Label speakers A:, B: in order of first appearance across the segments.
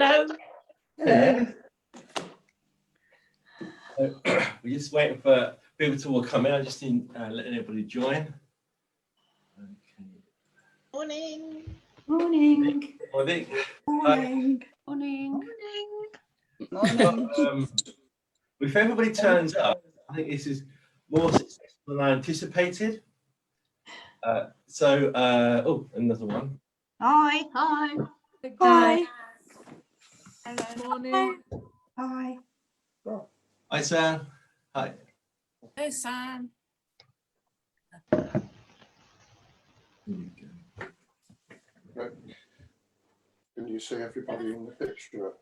A: Hello.
B: Hello. We're just waiting for people to all come in. I just need letting everybody join. Okay.
C: Morning.
A: Morning.
B: Morning.
A: Morning. Morning.
C: Morning.
B: If everybody turns up, I think this is more successful than I anticipated. Oh, another one.
A: Hi. Hi.
C: Hi.
A: Hello.
C: Morning.
A: Hi.
B: Hi, Sam. Hi.
C: Hey, Sam.
B: Here we go.
D: Right. Can you see everybody in the picture?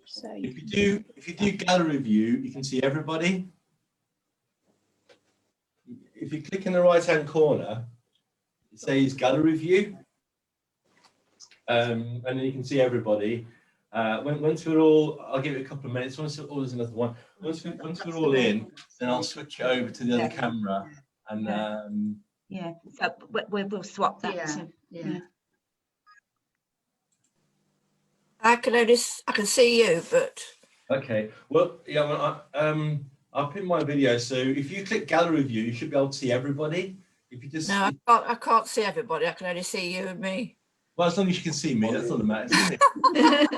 A: So
B: If you do gallery view, you can see everybody. If you click in the right hand corner, it says gallery view, and then you can see everybody. Once we're all, I'll give it a couple of minutes. There's another one. Once we're all in, then I'll switch it over to the other camera, and
A: yeah, so we'll swap that.
C: Yeah.
E: I can see you, but
B: okay. Well, yeah. Well, I'll pin my video. So if you click gallery view, you should be able to see everybody. If you just
E: no, I can't see everybody. I can only see you and me.
B: well, as long as you can see me, that's all that matters, isn't it?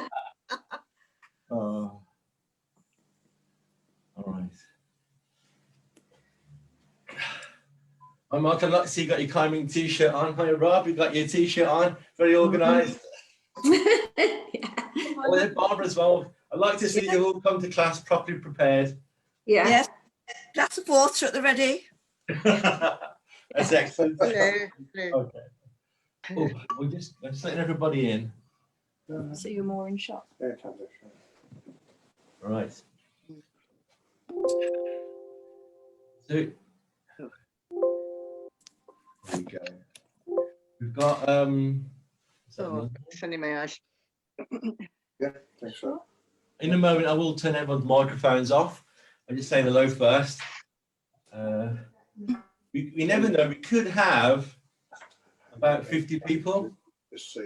B: Oh. All right. Hi, Mark. I'd like to see you got your climbing t-shirt on. Hi, Rob. You got your t-shirt on. Very organised. Oh, yeah, Barbara as well. I'd like to see you all come to class properly prepared.
A: Yeah.
E: Yes. Glass of water at the ready.
B: That's excellent.
C: Hello.
B: Okay. Oh, we're just letting everybody in.
A: So you're more in shot.
D: Air conditioner.
B: All right. So here we go. We've got
C: Sunny my eyes.
D: Yeah, thanks so.
B: in a moment I will turn everyone's microphones off. I'm just saying hello first. We never know, we could have about 50 people. So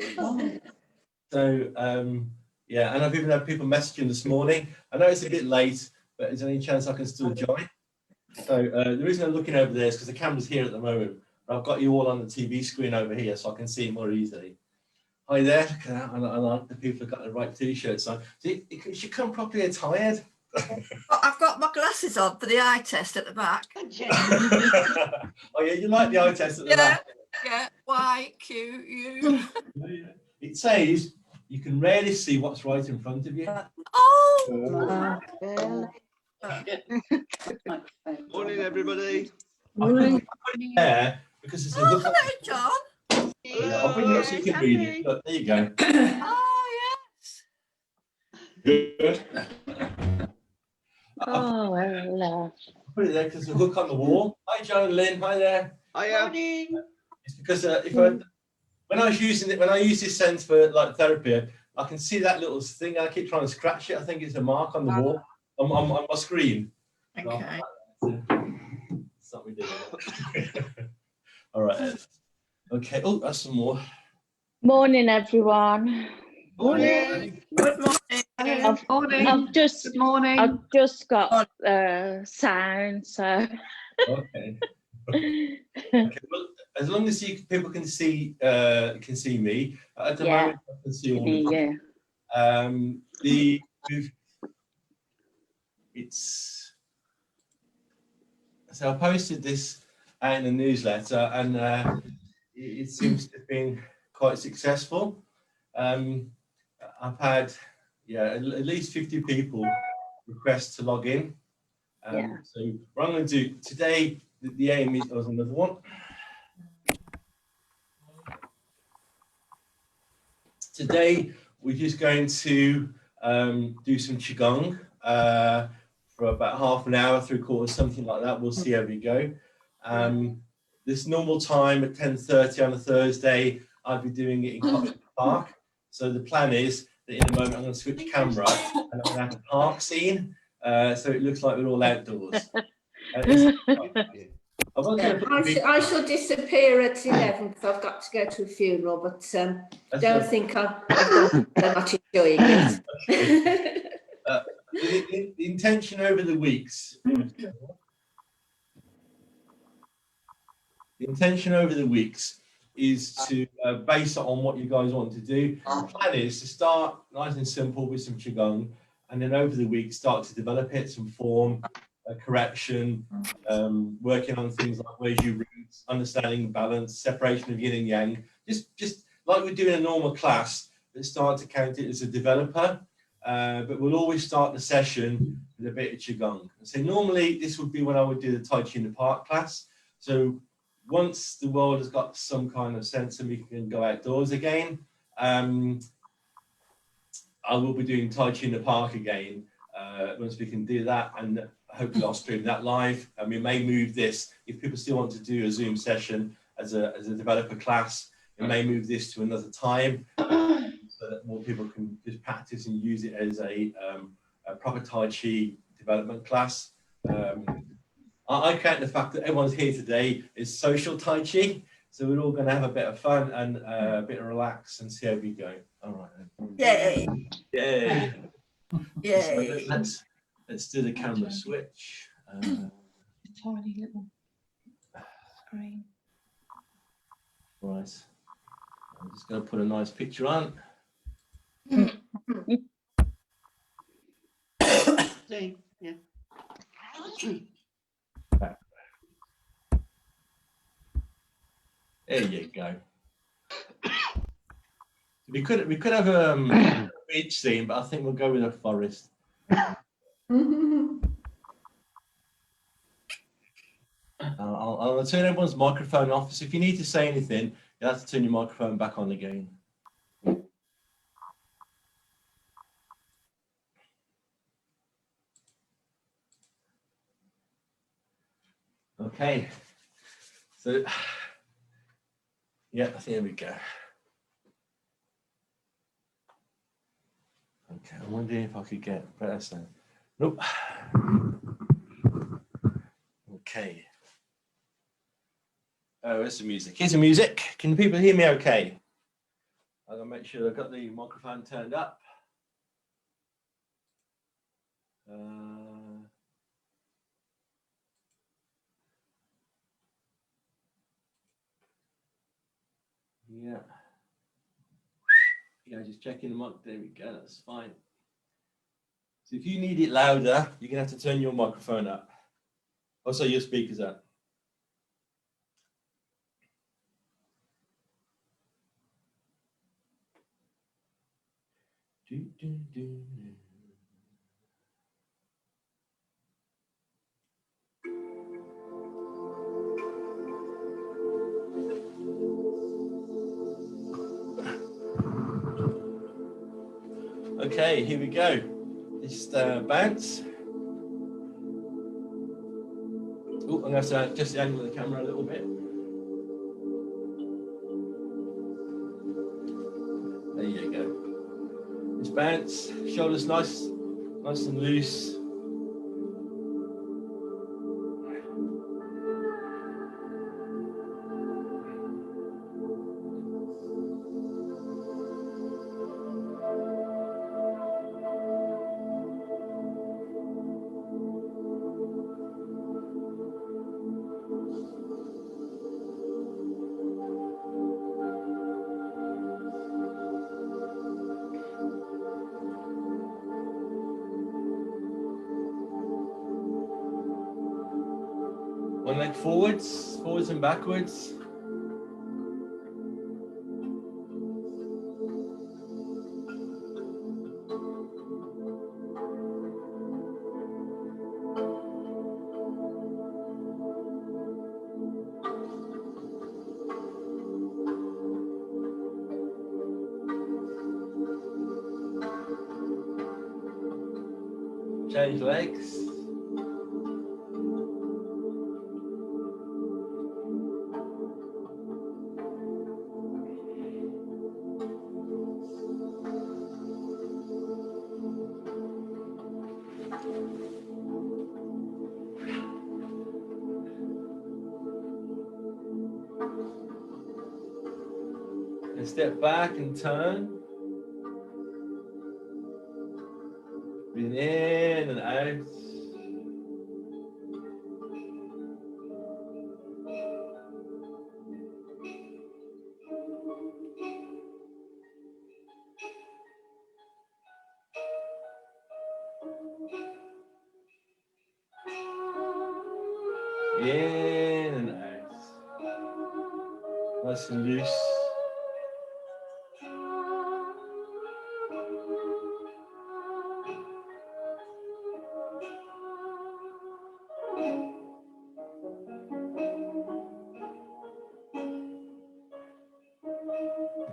B: yeah, and I've even had people messaging this morning. I know it's a bit late, but is there any chance I can still join? So the reason I'm looking over there is because the camera's here at the moment, but I've got you all on the TV screen over here, so I can see it more easily. Hi there, look at that. I like the people have got the right t-shirts on. So you should come properly attired.
E: I've got my glasses on for the eye test at the back.
B: Oh yeah, you like the eye test at the back.
E: Yeah. Y, Q, U.
B: It says you can rarely see what's right in front of you.
E: Oh.
F: Morning, everybody.
B: Morning. There because it's a hook.
E: Hello, John.
B: Yeah, I'll bring it up so you can read it. Look, there you go.
E: Oh, yes.
B: Good.
G: Oh, hello.
B: Put it there because there's a hook on the wall. Hi, John and Lynn. Hi there.
F: Hiya.
B: It's because when I use this sense for like therapy, I can see that little thing. I keep trying to scratch it. I think it's a mark on the wall on my screen.
E: Okay.
B: That's not we do. All right. Okay. Oh, that's some more.
G: Morning, everyone.
B: Morning.
E: Good morning.
G: I've just got sound, so.
B: Okay. Okay. Well, as long as people can see me at the moment, I can see all of you. So I posted this in the newsletter, and it seems to have been quite successful. I've had at least 50 people request to log in. So what I'm going to do today, the aim is another one. Today we're just going to do some qigong for about half an hour, 3/4, something like that. We'll see how we go. This normal time at 10:30 on a Thursday, I'll be doing it in Cotton Park. So the plan is that in a moment I'm going to switch camera and I'm going to have a park scene, so it looks like we're all outdoors. I was
H: Yeah,
B: going to put the
H: I shall disappear at 11 because I've got to go to a funeral, but
B: that's
H: don't
B: okay.
H: think I've done so much enjoying it.
B: The intention over the weeks. The intention over the weeks is to base it on what you guys want to do. The plan is to start nice and simple with some qigong, and then over the week start to develop it, some form, correction, working on things like where's your roots, understanding balance, separation of yin and yang. Just like we do in a normal class, but start to count it as a developer. But we'll always start the session with a bit of qigong. So normally this would be when I would do the Tai Chi in the Park class. So once the world has got some kind of sense and we can go outdoors again, I will be doing Tai Chi in the Park again once we can do that, and hopefully I'll stream that live. And we may move this, if people still want to do a Zoom session as a developer class, we may move this to another time so that more people can just practice and use it as a proper Tai Chi development class. I count the fact that everyone's here today is social Tai Chi, so we're all going to have a bit of fun and a bit of relax and see how we go. All right.
E: Yay.
B: Yay.
E: Yay.
B: Let's do the camera switch.
A: Tiny little screen.
B: Right. I'm just going to put a nice picture on.
C: See, yeah.
B: There you go. We could have a beach scene, but I think we'll go with a forest. I'll turn everyone's microphone off. So if you need to say anything, you have to turn your microphone back on again. Okay. So yeah, here we go. Okay, I'm wondering if I could get better sound. Nope. Okay. Oh, where's the music? Here's the music. Can people hear me okay? I'm gonna make sure I've got the microphone turned up. Yeah. Yeah, just checking them up. There we go. That's fine. So if you need it louder, you're gonna have to turn your microphone up. Also, your speakers up. Do, do, do, do. Okay, here we go. Just bounce. Oh, I'm going to have to just angle the camera a little bit. There you go. Just bounce. Shoulders nice and loose. One leg forwards and backwards. Change legs. And step back and turn. Breathing in and out. In and out. Nice and loose.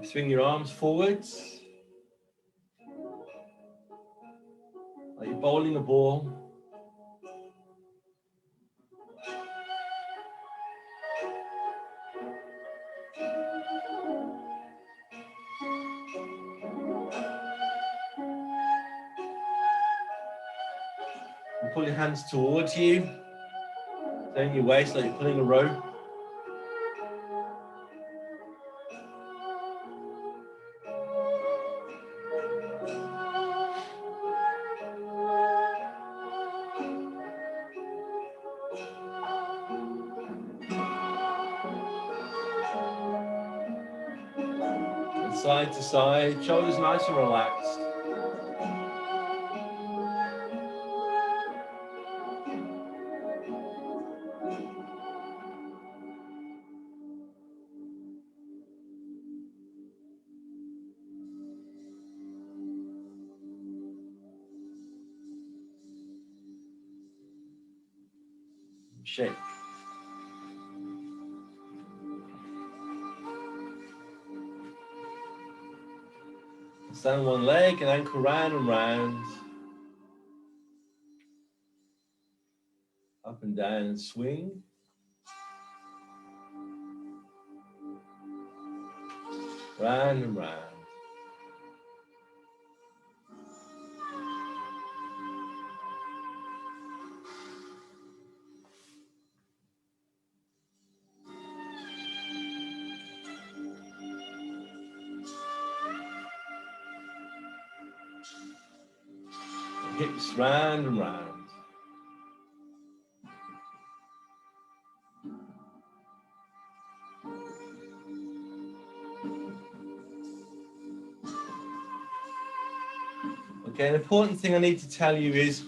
B: Swing your arms forwards, like you're bowling a ball. And pull your hands towards you, turn your waist like you're pulling a rope. And side to side, shoulders nice and relaxed. Shake. Stand on one leg and ankle round and round. Up and down and swing. Round and round. Hips round and round. Okay, an important thing I need to tell you is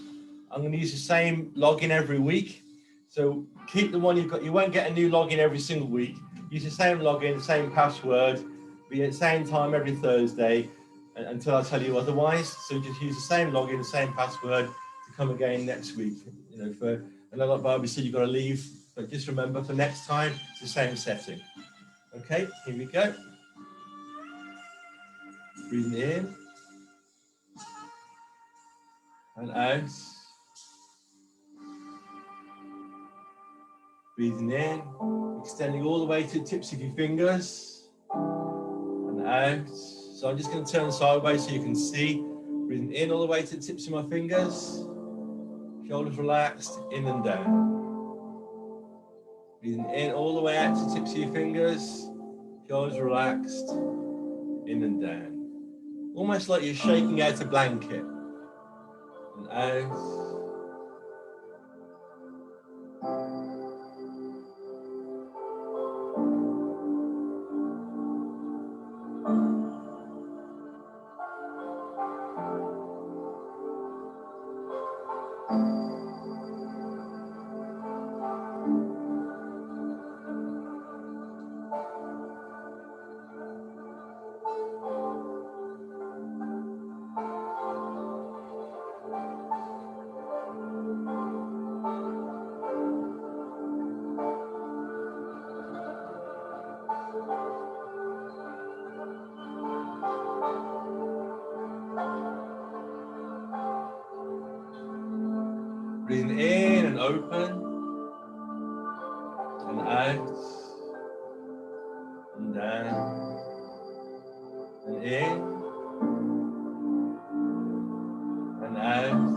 B: I'm going to use the same login every week. So keep the one you've got. You won't get a new login every single week. Use the same login, same password, be at the same time every Thursday until I tell you otherwise. So just use the same login, the same password to come again next week. You know, for I know like Barbie said, you've got to leave, but just remember for next time, it's the same setting. Okay, here we go. Breathing in and out. Breathing in, extending all the way to the tips of your fingers and out. So I'm just going to turn sideways so you can see. Breathing in all the way to the tips of my fingers. Shoulders relaxed, in and down. Breathing in all the way out to the tips of your fingers. Shoulders relaxed, in and down. Almost like you're shaking out a blanket. And out. Breathing in and open, and out, and down, and in, and out.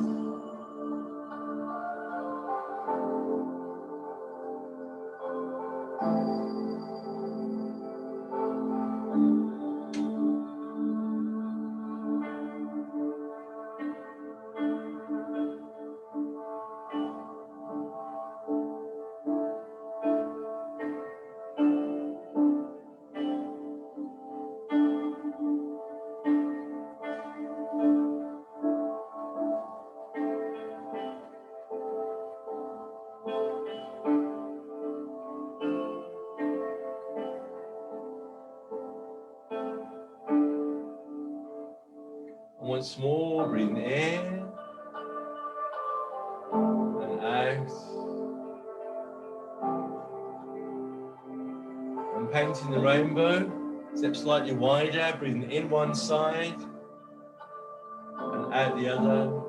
B: once more, breathing in and out. And painting the rainbow, step slightly wider, breathing in one side and out the other.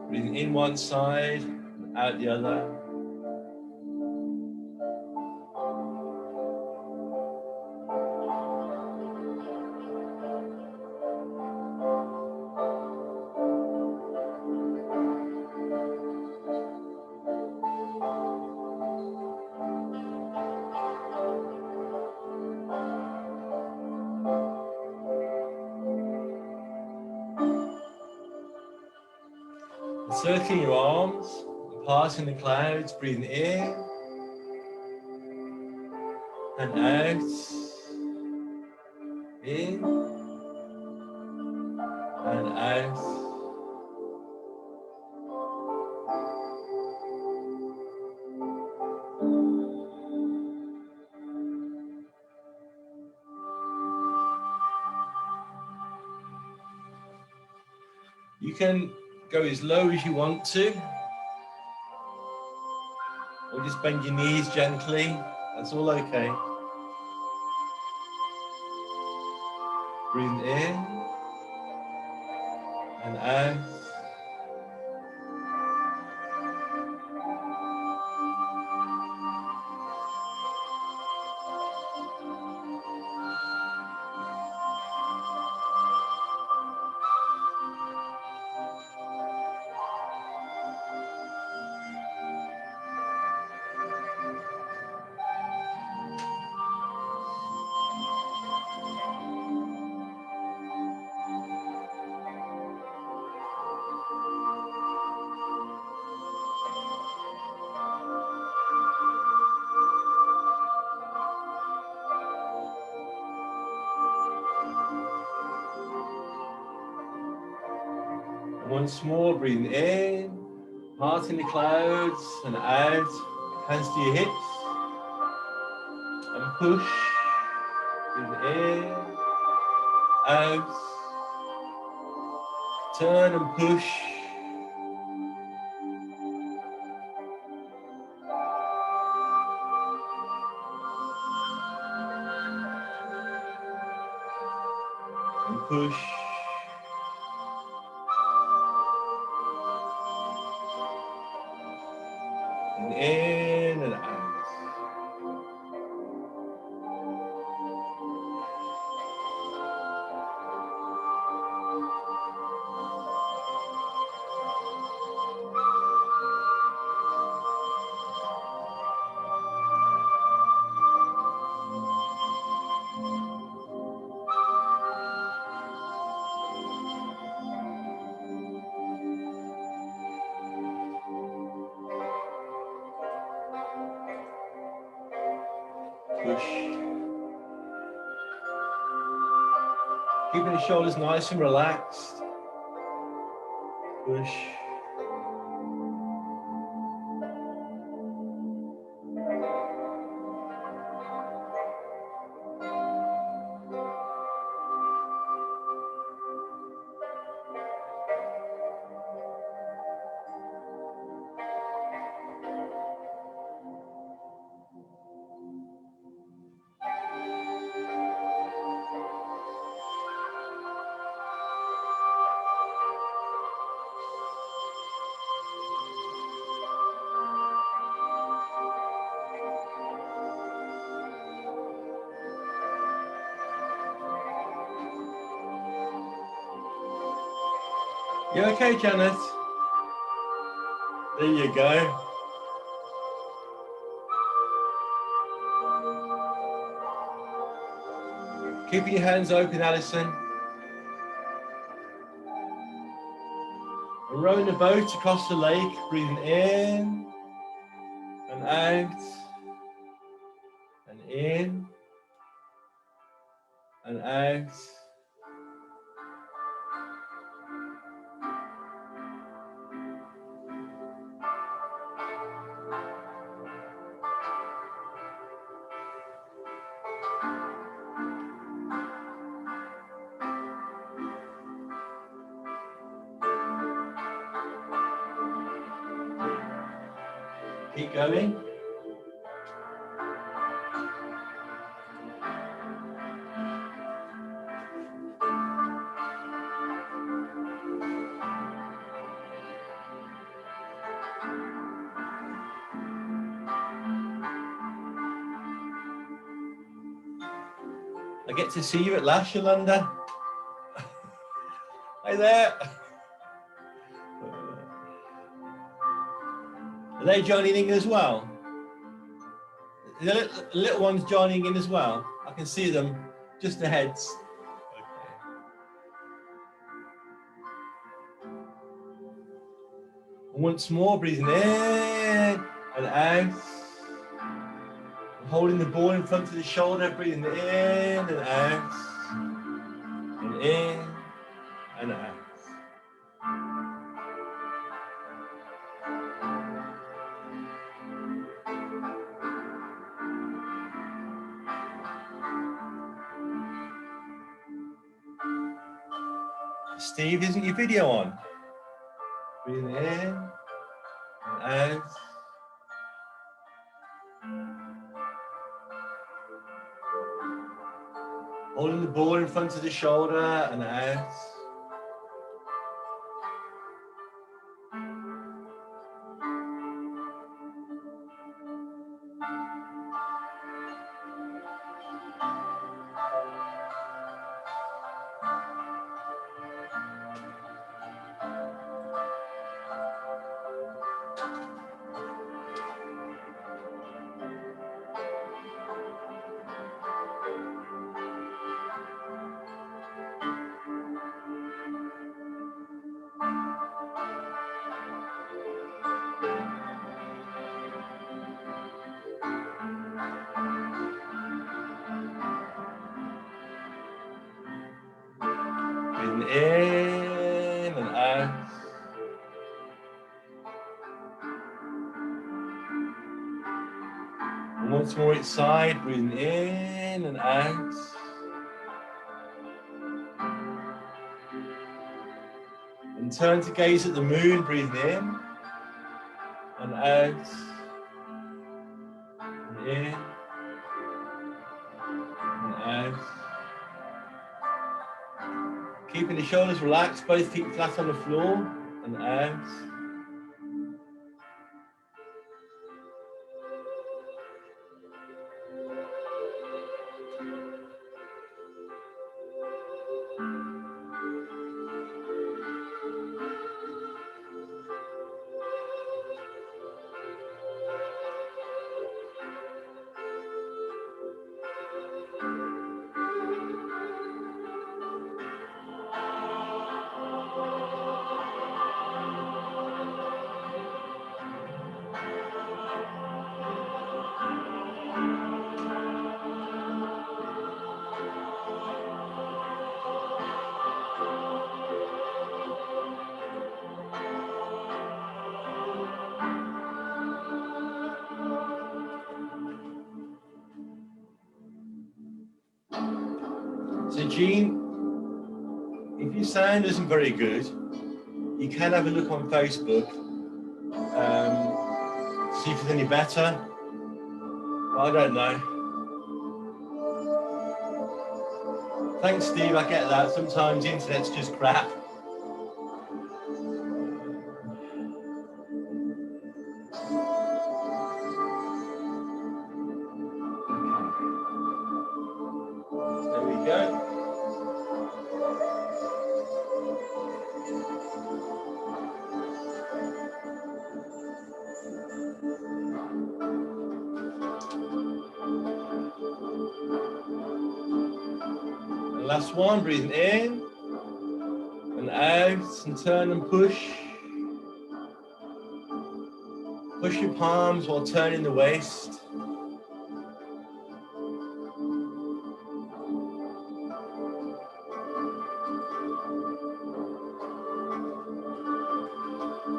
B: Breathing in one side, out the other. Circling your arms, passing the clouds, breathing in and out, in and out. You can go as low as you want to, or just bend your knees gently. That's all okay. Breathing in and out. Once more, breathing in, parting the clouds and out, hands to your hips, and push, breathing in, out, turn and push, and push, and in and out. Push. Keeping the shoulders nice and relaxed. Push. You okay, Janet? There you go. Keep your hands open, Alison. We're rowing the boat across the lake, breathing in and out, and in and out. Keep going. I get to see you at last, Yolanda. Hi there. Are they joining in as well? The little ones joining in as well. I can see them, just the heads. Okay. Once more, breathing in and out. Holding the ball in front of the shoulder, breathing in and out. And in and out. Steve, isn't your video on? Breathing in and out. Holding the ball in front of the shoulder and out. Breathing in and out. And once more each side, breathing in and out. And turn to gaze at the moon, breathing in and out. And in and out. Keeping the shoulders relaxed, both feet flat on the floor and out. So Jean, if your sound isn't very good, you can have a look on Facebook, see if it's any better. I don't know. Thanks, Steve, I get that. Sometimes the internet's just crap. There we go. And last one, breathing in and out and turn and push. Push your palms while turning the waist.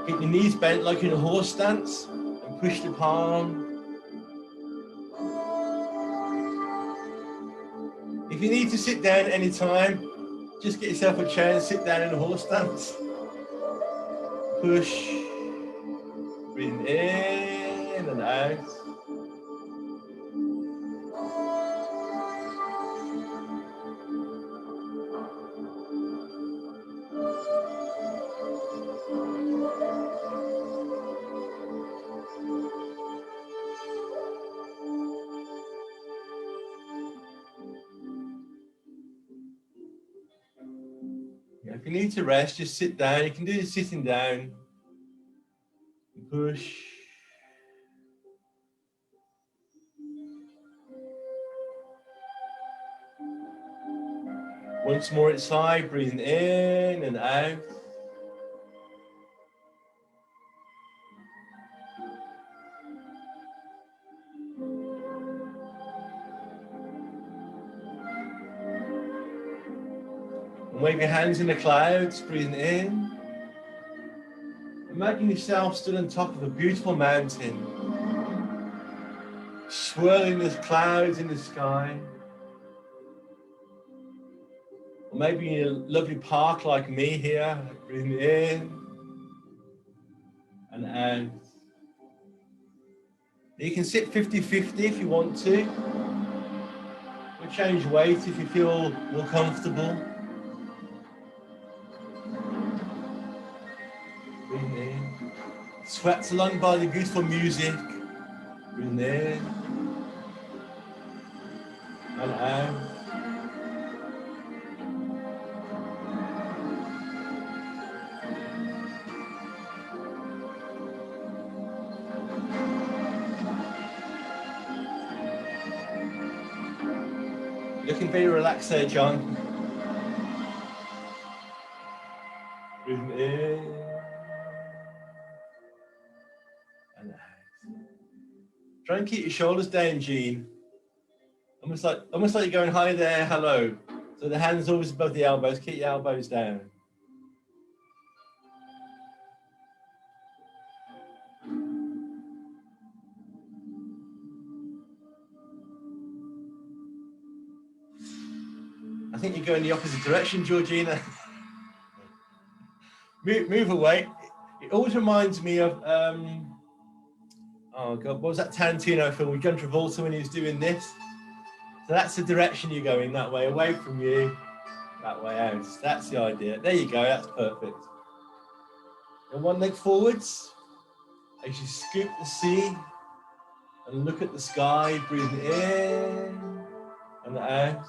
B: Keep your knees bent like in a horse stance and push the palm. If you need to sit down anytime, just get yourself a chair and sit down in a horse stance. Push. Breathing in and out. If you need to rest, just sit down. You can do the sitting down. Push. Once more inside, breathing in and out. And wave your hands in the clouds, breathing in. Imagine yourself stood on top of a beautiful mountain, swirling the clouds in the sky. Or maybe in a lovely park like me here, breathing in and out. You can sit 50-50 if you want to, or change weight if you feel more comfortable. Breathing in. Swept along by the beautiful music. Breathing in and out. Looking very relaxed there, John. Breathing in and out. Try and keep your shoulders down, Jean. Almost like you're going hi there, hello. So the hands always above the elbows. Keep your elbows down. I think you're going the opposite direction, Georgina. move away. It always reminds me of, oh God, what was that Tarantino film with John Travolta when he was doing this? So that's the direction you're going, that way, away from you, that way out. That's the idea. There you go, that's perfect. And one leg forwards, as you scoop the sea and look at the sky, breathing in and out.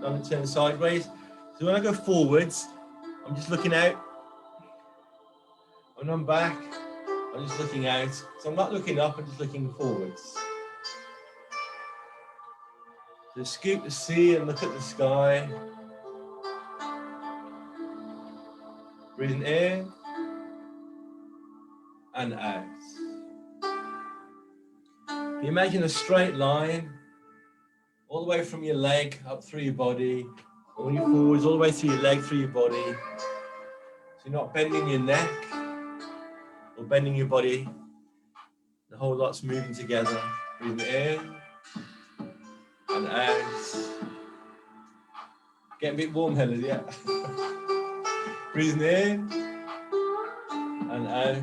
B: Don't turn sideways. So when I go forwards, I'm just looking out. When I'm back, I'm just looking out. So I'm not looking up, I'm just looking forwards. So scoop the sea and look at the sky. Breathing in and out. You imagine a straight line all the way from your leg up through your body, all your forwards, all the way through your leg, through your body. So you're not bending your neck or bending your body. The whole lot's moving together. Breathing in and out. Getting a bit warm, Helen, yeah. Breathing in and out.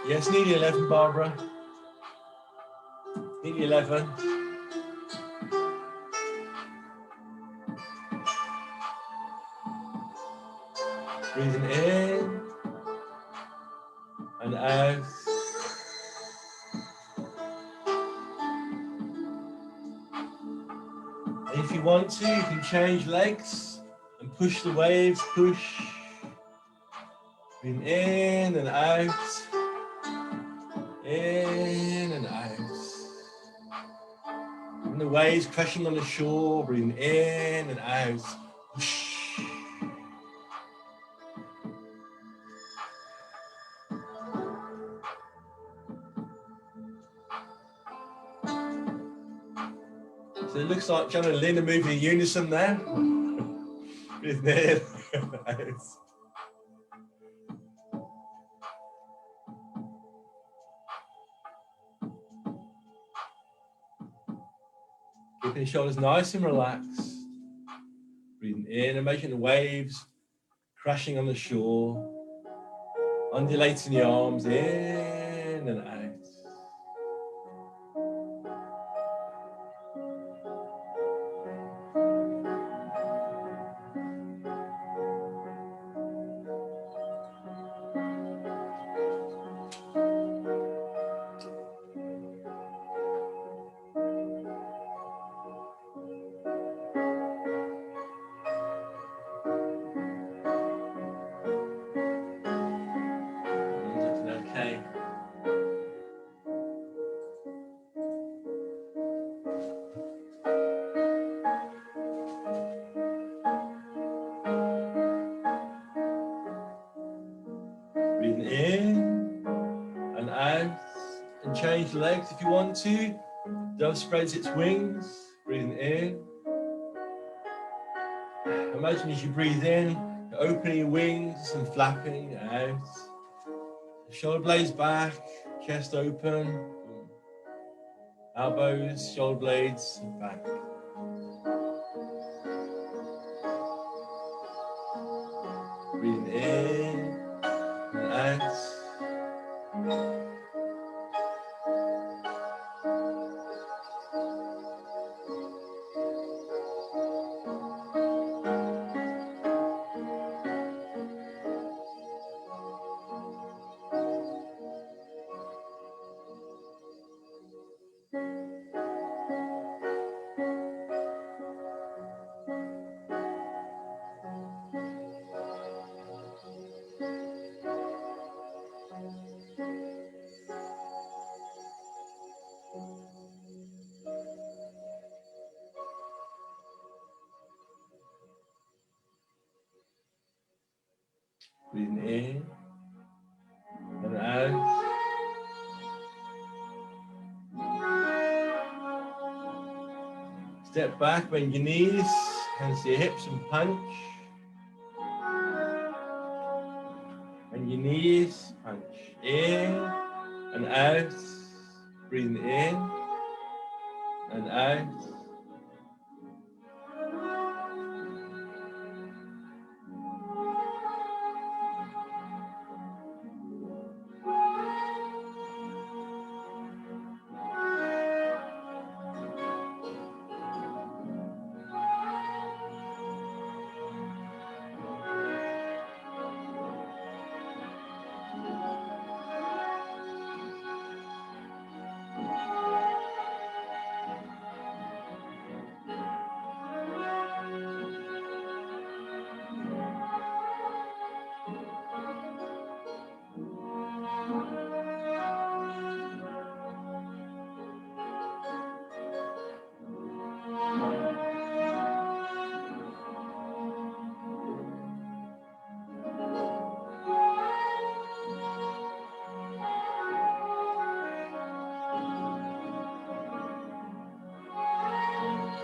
B: Yes, nearly 11, Barbara. Nearly 11. Breathing in and out. And if you want to, you can change legs. push the waves, push. Breathing in and out. In and out. And the waves crashing on the shore, breathing in and out. Whoosh. So it looks like John and Lynn are moving in unison there. Breathing in and out. Keeping the shoulders nice and relaxed. Breathing in and making the waves crashing on the shore. Undulating the arms in and out. Okay. Breathing in and out, and change legs if you want to. Dove spreads its wings, breathing in. Imagine as you breathe in, you're opening your wings and flapping out. Shoulder blades back, chest open, elbows, shoulder blades back. Breathing in and out. Breathing in and out. Step back, bend your knees, hands to your hips and punch. Bend your knees, punch. In and out. Breathing in and out.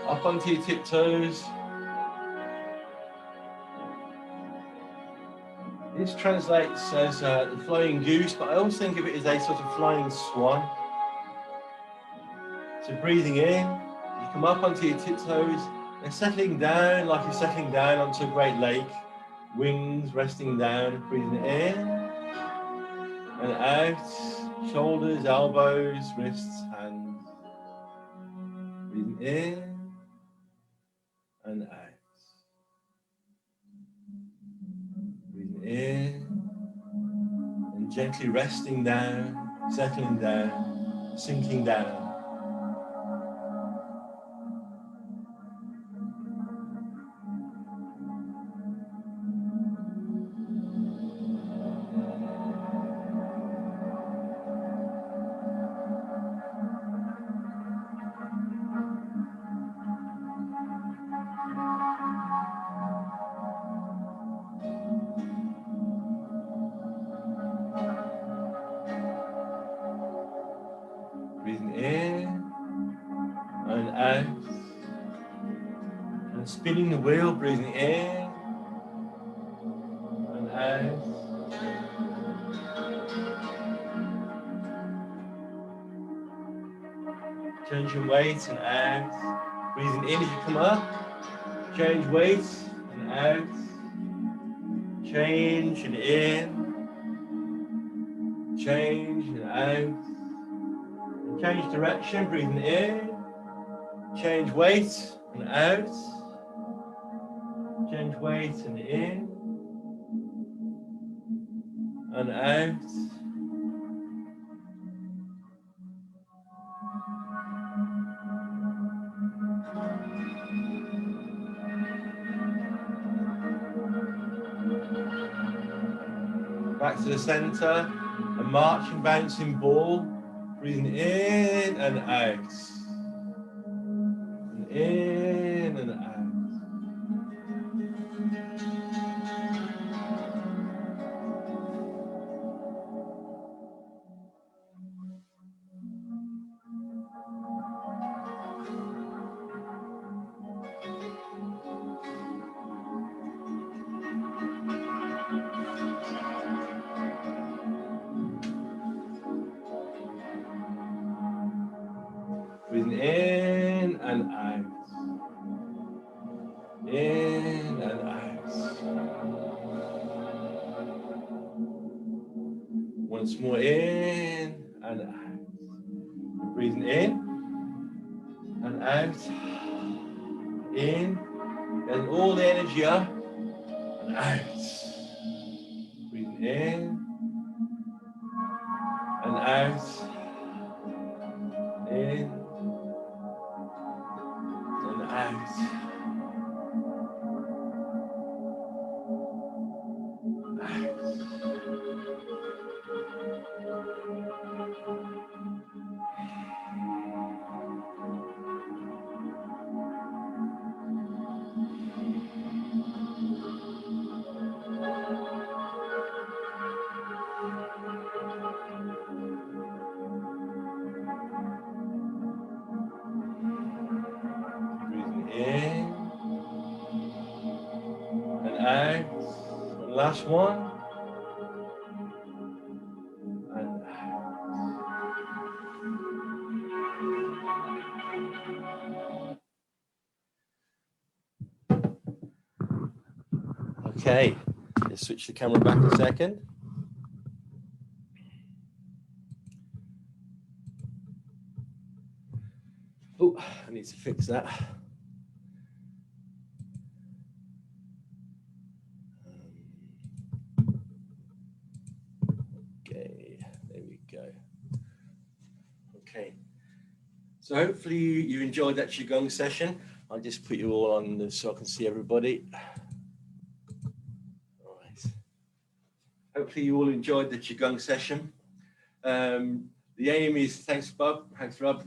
B: Up onto your tiptoes. This translates as the flying goose, but I also think of it as a sort of flying swan. So breathing in, you come up onto your tiptoes and settling down like you're settling down onto a great lake. Wings resting down, breathing in and out. Shoulders, elbows, wrists, hands. Breathing in and out. Breathing in and gently resting down, settling down, sinking down. Breathing in and out. And spinning the wheel, breathing in and out. Changing weight and out. Breathing in as you come up. Change weight and out. Change and in. Change and out. And change direction, breathing in. Change weight and out. Change weight and in and out. Back to the center, a marching, bouncing ball, breathing in and out. And in and out. Breathing in and out. In and out. Once more in and out. Breathing in and out. In, and all the energy up and out. Breathing in and out. In and out. Breathing in and out. And last one. And out. Okay, let's switch the camera back a second. Oh, I need to fix that. Okay, there we go. Okay, so hopefully you enjoyed that Qigong session. I'll just put you all on so I can see everybody. All right. Hopefully you all enjoyed the Qigong session. The aim is, thanks Bob, thanks Rob,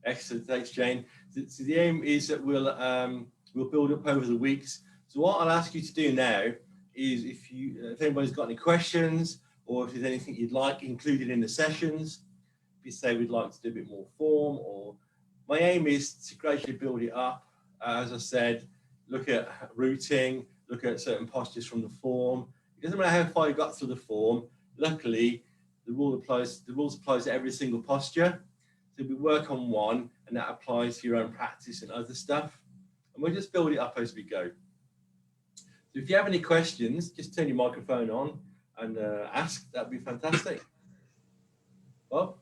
B: excellent, thanks Jane. So the aim is that we'll build up over the weeks. So what I'll ask you to do now is if anybody's got any questions or if there's anything you'd like included in the sessions, if you say we'd like to do a bit more form, or my aim is to gradually build it up. As I said, look at routing, look at certain postures from the form. It doesn't matter how far you got through the form. Luckily, the rules applies to every single posture. So we work on one, and that applies to your own practice and other stuff. And we'll just build it up as we go. So if you have any questions, just turn your microphone on and ask. That'd be fantastic. Bob?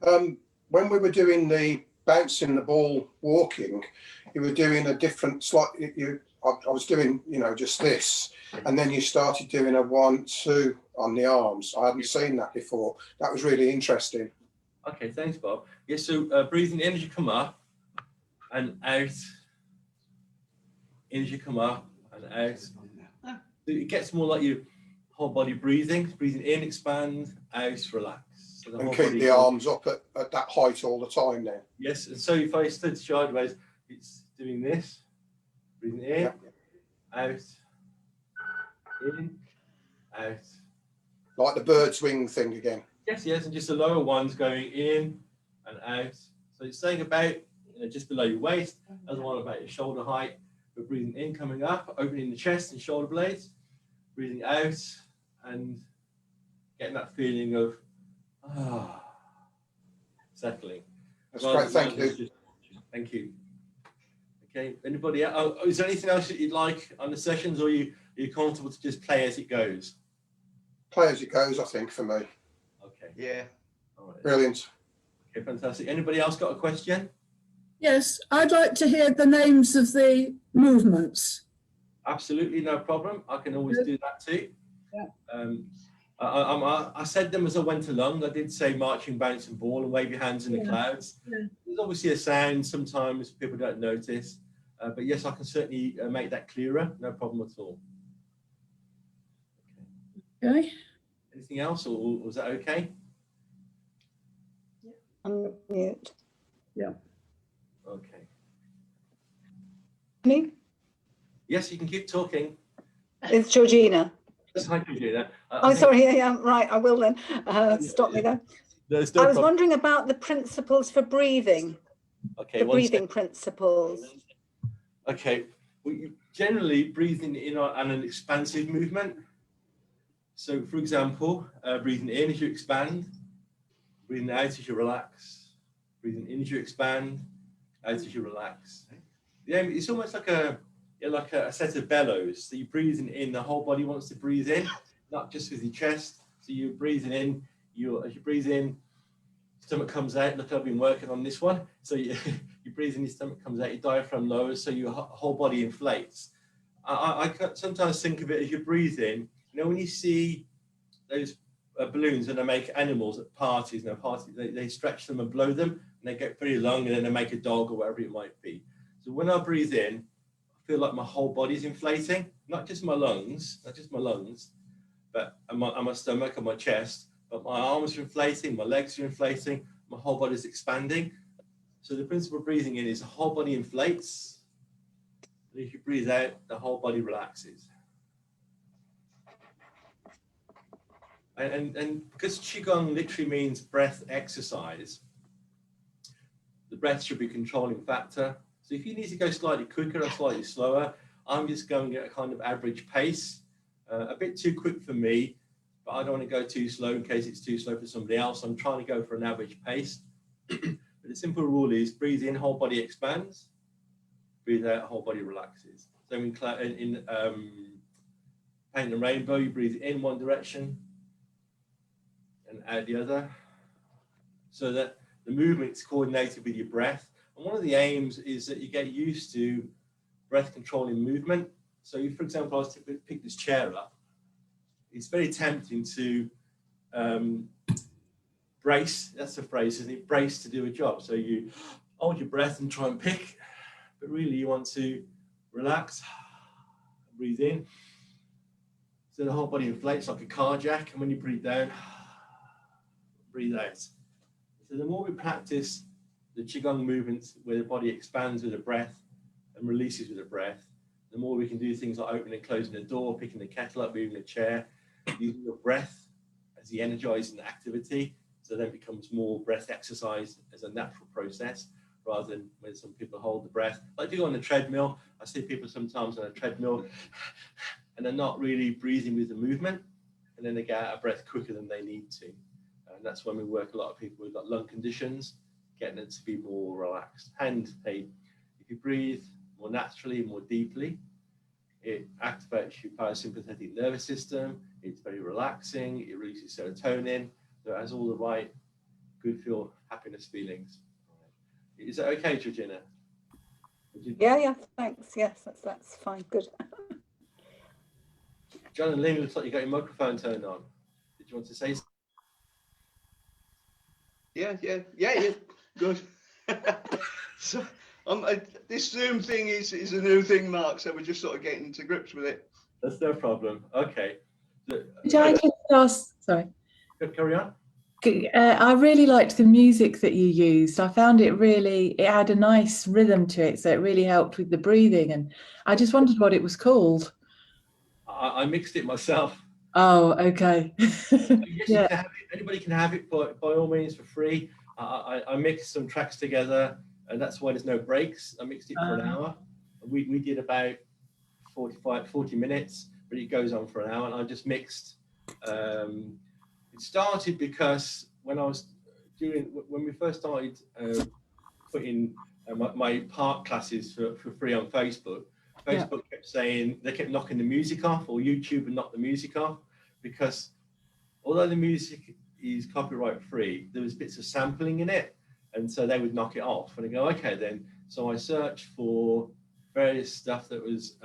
D: When we were doing the bouncing the ball walking, you were doing a different I was doing, just this, and then you started doing a 1-2 on the arms. I hadn't seen that before. That was really interesting.
B: Okay, thanks, Bob. Yeah, so breathing in as you come up and out. In as you come up and out. So it gets more like your whole body breathing. Breathing in, expand, out, relax. So
D: And keep the arms up at that height all the time then.
B: Yes, and so if I stood sideways, it's doing this. Breathing in, out, in, out.
D: Like the bird's wing thing again.
B: Yes, yes, and just the lower ones going in and out. So it's staying about just below your waist, other one about your shoulder height. We're breathing in, coming up, opening the chest and shoulder blades, breathing out and getting that feeling of settling.
D: That's great, thank you.
B: Thank you. Okay, anybody else? Oh, is there anything else that you'd like on the sessions, or are you comfortable to just play as it goes?
D: Play as it goes, I think, for me.
B: Okay.
F: Yeah.
B: All right.
D: Brilliant.
B: Okay, fantastic. Anybody else got a question?
I: Yes, I'd like to hear the names of the movements.
B: Absolutely, no problem. I can always do that too.
I: Yeah.
B: I said them as I went along. I did say marching, bouncing ball, and wave your hands in the clouds.
I: Yeah.
B: There's obviously a sound. Sometimes people don't notice, but yes, I can certainly make that clearer. No problem at all.
I: Okay.
B: Anything else, or was that okay?
J: Unmute.
I: Yeah.
B: Okay.
J: Me?
B: Yes, you can keep talking.
J: It's Georgina.
B: Yes, hi, Georgina.
J: Oh, sorry. Yeah, right. I will then. Stop me there.
B: There's no
J: I was
B: problem.
J: wondering about the principles for breathing.
B: Okay,
J: The
B: one
J: breathing
B: second.
J: principles.
B: Okay, well, you generally breathing in on an expansive movement. So, for example, breathing in as you expand, breathing out as you relax, breathing in as you expand, out as you relax. Yeah, it's almost like a set of bellows. So you're breathing in, the whole body wants to breathe in, not just with your chest. So you're breathing in, as you breathe in, stomach comes out. Look, I've been working on this one. So you breathe in, your stomach comes out, your diaphragm lowers, so your whole body inflates. I sometimes think of it as you breathe in. You know, when you see those balloons and they make animals at parties, they stretch them and blow them, and they get very long, and then they make a dog or whatever it might be. So when I breathe in, I feel like my whole body's inflating, not just my lungs, but and my stomach and my chest, but my arms are inflating, my legs are inflating, my whole body's expanding. So the principle of breathing in is the whole body inflates, and if you breathe out, the whole body relaxes. And because Qigong literally means breath exercise, the breath should be a controlling factor. So if you need to go slightly quicker or slightly slower, I'm just going at a kind of average pace, a bit too quick for me, but I don't want to go too slow in case it's too slow for somebody else. I'm trying to go for an average pace. But the simple rule is breathe in, whole body expands, breathe out, whole body relaxes. So in Paint and Rainbow, you breathe in one direction and out the other, so that the movement's coordinated with your breath. And one of the aims is that you get used to breath controlling movement. So if, for example, I was to pick this chair up, it's very tempting to brace, that's the phrase, isn't it? Brace to do a job. So you hold your breath and try and pick, but really you want to relax, breathe in. So the whole body inflates like a car jack, and when you breathe down, breathe out. So the more we practice the Qigong movements where the body expands with a breath and releases with a breath, the more we can do things like opening and closing the door, picking the kettle up, moving the chair, using your breath as the energizing activity. So then it becomes more breath exercise as a natural process, rather than when some people hold the breath. Like do on the treadmill. I see people sometimes on a treadmill and they're not really breathing with the movement, and then they get out of breath quicker than they need to. And that's when we work a lot of people who've got lung conditions, getting them to be more relaxed. And hey, if you breathe more naturally, more deeply, it activates your parasympathetic nervous system. It's very relaxing. It releases serotonin. So it has all the right good feel, happiness feelings. Is that okay, Georgina?
J: Yeah, thanks. Yes, that's fine. Good.
B: John and Lynn, looks like you got your microphone turned on. Did you want to say something?
F: Yeah, good. So this Zoom thing is a new thing, Mark, so we're just sort of getting to grips with it.
B: That's no problem. Okay.
A: Could I just ask, sorry.
B: Carry on.
A: I really liked the music that you used. I found it had a nice rhythm to it, so it really helped with the breathing, and I just wondered what it was called.
B: I mixed it myself.
A: Oh, okay.
B: Yes, you
A: Yeah.
B: can have it. Anybody can have it, but by all means for free. I mixed some tracks together, and that's why there's no breaks. I mixed it for an hour. We did about 40 minutes, but it goes on for an hour, and I just mixed. It started because when we first started putting my part classes for free on Facebook, Facebook kept saying, they kept knocking the music off, or YouTube would knock the music off, because although the music is copyright free, there was bits of sampling in it, and so they would knock it off. And I go, okay then. So I searched for various stuff that was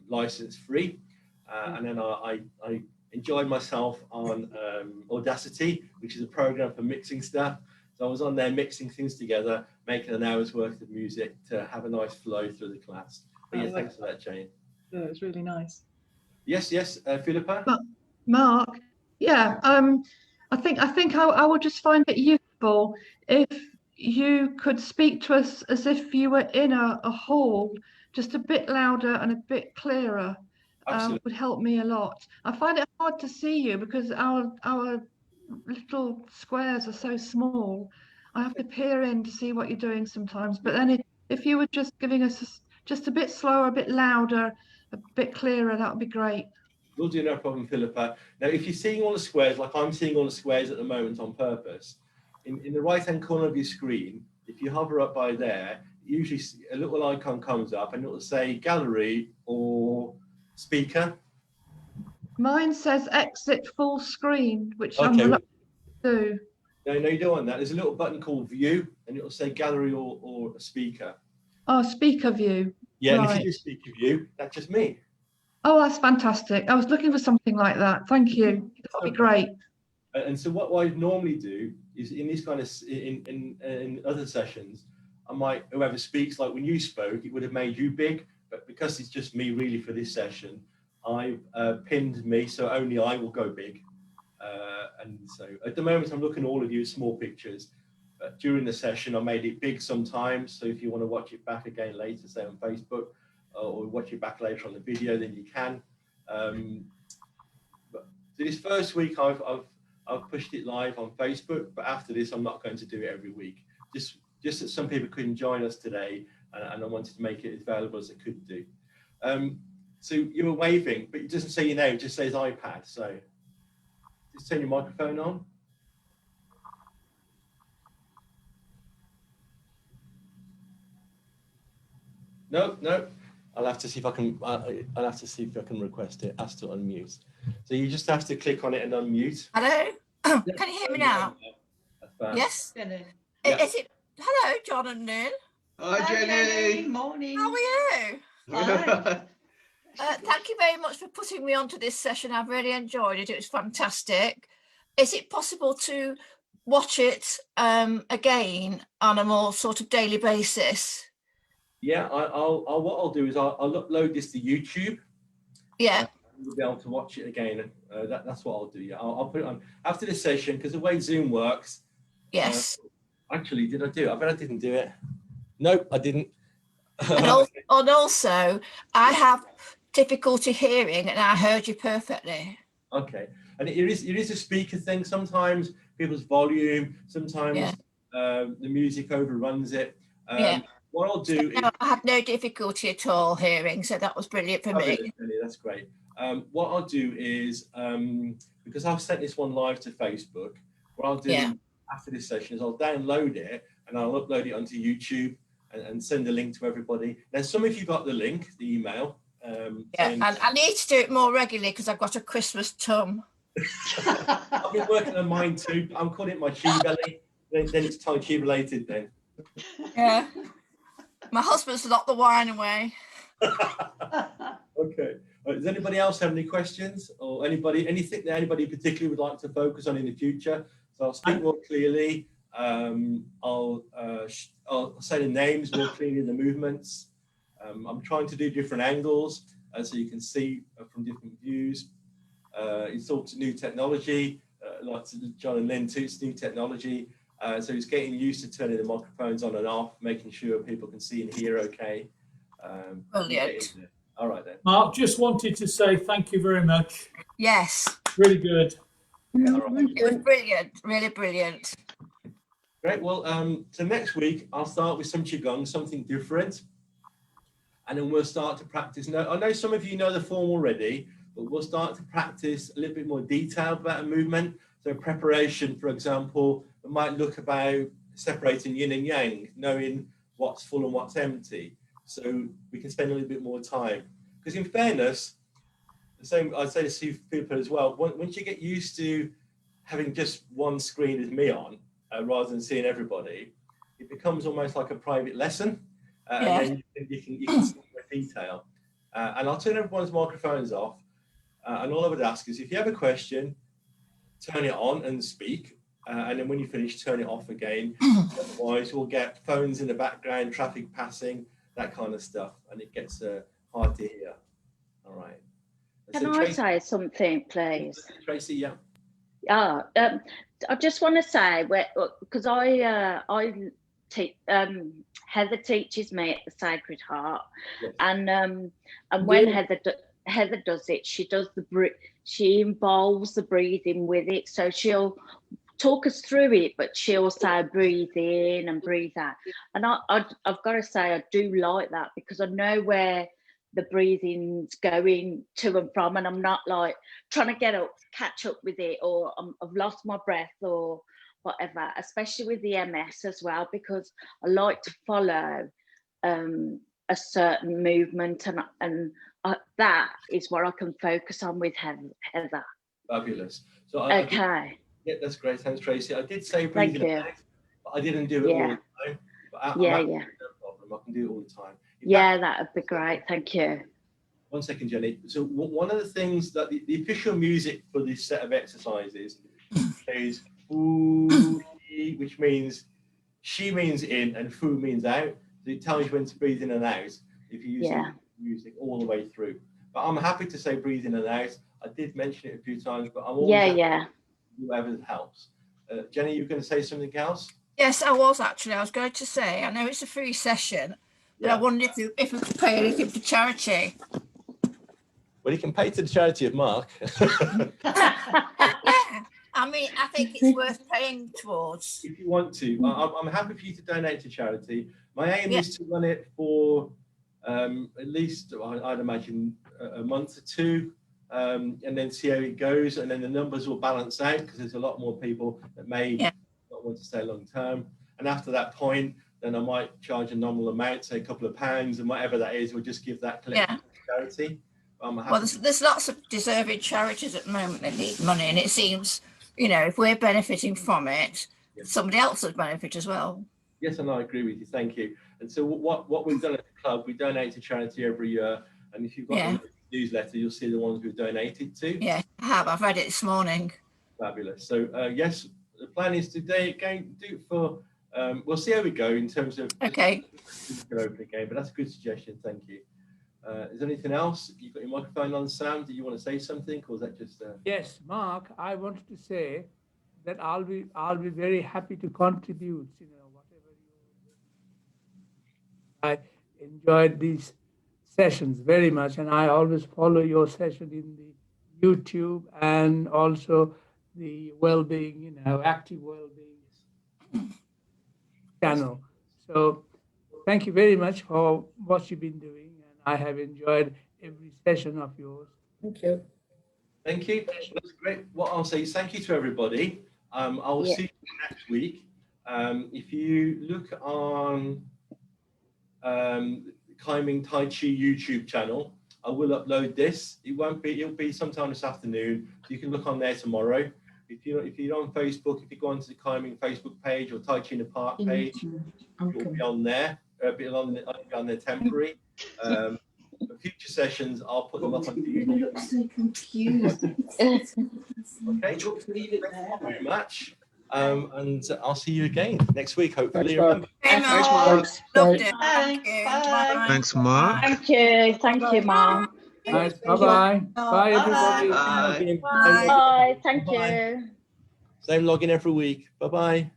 B: license free, and then I enjoyed myself on Audacity, which is a program for mixing stuff. So I was on there mixing things together, making an hour's worth of music to have a nice flow through the class. But yeah, thanks for that, Jane.
A: Yeah, it was really nice.
B: Yes, Philippa?
C: Mark, yeah, I think I would just find it useful if you could speak to us as if you were in a hall, just a bit louder and a bit clearer. Would help me a lot. I find it hard to see you because our little squares are so small. I have to peer in to see what you're doing sometimes. But then if you were just giving us just a bit slower, a bit louder, a bit clearer, that would be great.
B: We'll do, no problem, Philippa. Now, if you're seeing all the squares, like I'm seeing all the squares at the moment on purpose, in the right-hand corner of your screen, if you hover up by there, usually a little icon comes up and it will say gallery or speaker.
C: Mine says exit full screen, which
B: Okay.
C: I'm reluctant to do.
B: No, you don't want that. There's a little button called view and it will say gallery or a speaker.
C: Oh, speaker view.
B: Yeah,
C: right.
B: and if you do speaker view, that's just me.
C: Oh, that's fantastic. I was looking for something like that. Thank you. That'd be great.
B: And so what I normally do is in this kind of, in other sessions, I might, whoever speaks, like when you spoke, it would have made you big, but because it's just me really for this session, I've pinned me, so only I will go big. And so at the moment, I'm looking at all of you as small pictures. But during the session, I made it big sometimes. So if you want to watch it back again later, say on Facebook, or watch it back later on the video, then you can. But this first week, I've pushed it live on Facebook, but after this, I'm not going to do it every week. Just that some people couldn't join us today, and I wanted to make it as valuable as it could do. So you were waving, but it doesn't say your name, it just says iPad. So just turn your microphone on. No. I'll have to see if I can. I'll have to see if I can request it. Ask to unmute. So you just have to click on it and unmute.
E: Hello? Can you hear me now? Yes?
B: Yeah.
E: Is it? Hello, John and Neil.
F: Hi, Jenny.
C: Morning.
E: How are you? Thank you very much for putting me onto this session. I've really enjoyed it. It was fantastic. Is it possible to watch it again on a more sort of daily basis?
B: Yeah, what I'll do is I'll upload this to YouTube.
E: Yeah.
B: You'll be able to watch it again. That's what I'll do. Yeah, I'll put it on after this session because the way Zoom works.
E: Yes.
B: Actually, did I do it? I bet I didn't do it. Nope, I didn't.
E: And also, I have difficulty hearing, and I heard you perfectly.
B: Okay, and it is a speaker thing. Sometimes people's volume, sometimes the music overruns it.
E: Yeah.
B: What I'll do is
E: I had no difficulty at all hearing, so that was brilliant for me.
B: That's great. What I'll do is because I've sent this one live to Facebook, what I'll do after this session is I'll download it and I'll upload it onto YouTube and send a link to everybody. Now, some of you got the link, the email.
E: And I need to do it more regularly because I've got a Christmas tum.
B: I've been working on mine too. I'm calling it my chi belly. Then it's Tai Chi related then.
E: Yeah. My husband's locked the wine away.
B: Okay. Does anybody else have any questions or anything that anybody particularly would like to focus on in the future? So I'll speak more clearly. I'll say the names more clearly, the movements. I'm trying to do different angles so you can see from different views. It's all new technology, like John and Lynn too, it's new technology. So it's getting used to turning the microphones on and off, making sure people can see and hear okay.
E: Brilliant.
B: All right then.
K: Mark, just wanted to say thank you very much.
E: Yes.
K: Really good.
E: It was brilliant, really brilliant.
B: Great. Well, so next week I'll start with some qigong, something different, and then we'll start to practice. Now, I know some of you know the form already, but we'll start to practice a little bit more detail about a movement. So preparation, for example, it might look about separating yin and yang, knowing what's full and what's empty. So we can spend a little bit more time. Because in fairness, the same I'd say to see people as well, once you get used to having just one screen as me on, rather than seeing everybody, it becomes almost like a private lesson. And then you can see more detail. And I'll turn everyone's microphones off. And all I would ask is if you have a question, turn it on and speak. And then when you finish, turn it off again. Otherwise, we'll get phones in the background, traffic passing, that kind of stuff. And it gets hard to hear. All right.
G: Can I say something, please?
B: Tracy, yeah.
G: I just want to say, because Heather teaches me at the Sacred Heart, yes. And when Heather does it, she involves the breathing with it, so she'll talk us through it, but she'll say breathe in and breathe out, and I've got to say I do like that, because I know where the breathing's going to and from, and I'm not like trying to catch up with it, or I've lost my breath or whatever, especially with the MS as well, because I like to follow a certain movement, and that is what I can focus on with Heather.
B: Fabulous. So
G: okay.
B: Yeah, that's great. Thanks, Tracy. I did say breathing out, but I didn't do it all the time. But
G: no
B: problem. I can do it all the time.
G: That would be great. Thank you.
B: 1 second, Jenny. So one of the things that the official music for this set of exercises is Fu, which means she means in and Fu means out. So it tells you when to breathe in and out if you're using music all the way through. But I'm happy to say breathe in and out. I did mention it a few times, but I'm always whoever helps. Jenny, you're going to say something else?
E: Yes, I was actually. I was going to say, I know it's a free session, but I wondered if we could pay anything for charity.
B: Well, you can pay to the charity of Mark.
E: I mean, I think it's worth paying towards.
B: If you want to, I'm happy for you to donate to charity. My aim is to run it for at least, I'd imagine, a month or two, and then see how it goes. And then the numbers will balance out, because there's a lot more people that may not want to stay long term. And after that point, then I might charge a nominal amount, say a couple of pounds, and whatever that is, we'll just give that collective to charity.
E: Well, there's lots of deserving charities at the moment that need money, and it seems, if we're benefiting from it, somebody else would benefit as well.
B: Yes, and I agree with you. Thank you. And so what we've done at the club, we donate to charity every year. And if you've got the newsletter, you'll see the ones we've donated to.
E: Yeah, I have. I've read it this morning.
B: Fabulous. So yes, the plan is to do it for. We'll see how we go in terms of.
E: Okay.
B: Open again, but that's a good suggestion. Thank you. Is there anything else? You've got your microphone on, Sam. Do you want to say something, or is that just?
K: Yes, Mark. I wanted to say that I'll be very happy to contribute. Whatever you. I enjoyed these sessions very much, and I always follow your session in the YouTube and also the well-being, active well-being channel. So thank you very much for what you've been doing. I have enjoyed every session of yours.
I: Thank you.
B: Thank you. That's great. What I'll say is thank you to everybody. I'll see you next week. If you look on Climbing Tai Chi YouTube channel, I will upload this. It'll be sometime this afternoon. You can look on there tomorrow. If you're on Facebook, if you go onto the Climbing Facebook page or Tai Chi in the Park page, it'll be on there. It'll be on there temporary. For future sessions, I'll put them up on YouTube.
H: You look so confused.
B: Okay, thank you very much. And I'll see you again next week, hopefully.
E: Thanks, Mark. Loved it.
H: Thank you. Bye.
L: Thanks, Mark.
G: Thank you, Mark.
K: Nice. Bye-bye. Bye, everybody.
G: Bye. Thank you.
B: Same login every week. Bye-bye.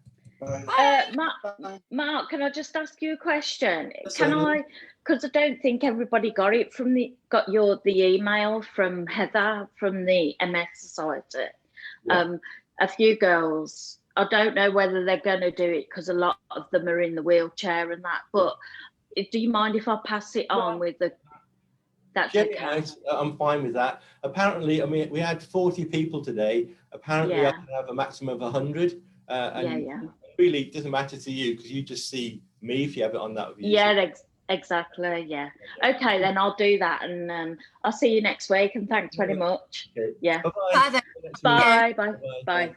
G: Mark, can I just ask you a question?
B: Certainly.
G: Because I don't think everybody got it from the email from Heather from the MS Society.
B: Yeah.
G: A few girls, I don't know whether they're going to do it because a lot of them are in the wheelchair and that. But do you mind if I pass it on with the? That's okay.
B: I'm fine with that. Apparently, I mean, we had 40 people today. Apparently, I can have a maximum of 100. And really, it doesn't matter to you because you just see me if you have it on that view.
G: Yeah, exactly. Yeah. Okay, then I'll do that, and I'll see you next week. And thanks very much.
B: Okay.
G: Yeah.
B: Bye-bye.
E: Bye then.
G: Bye.
B: Bye.
G: Bye.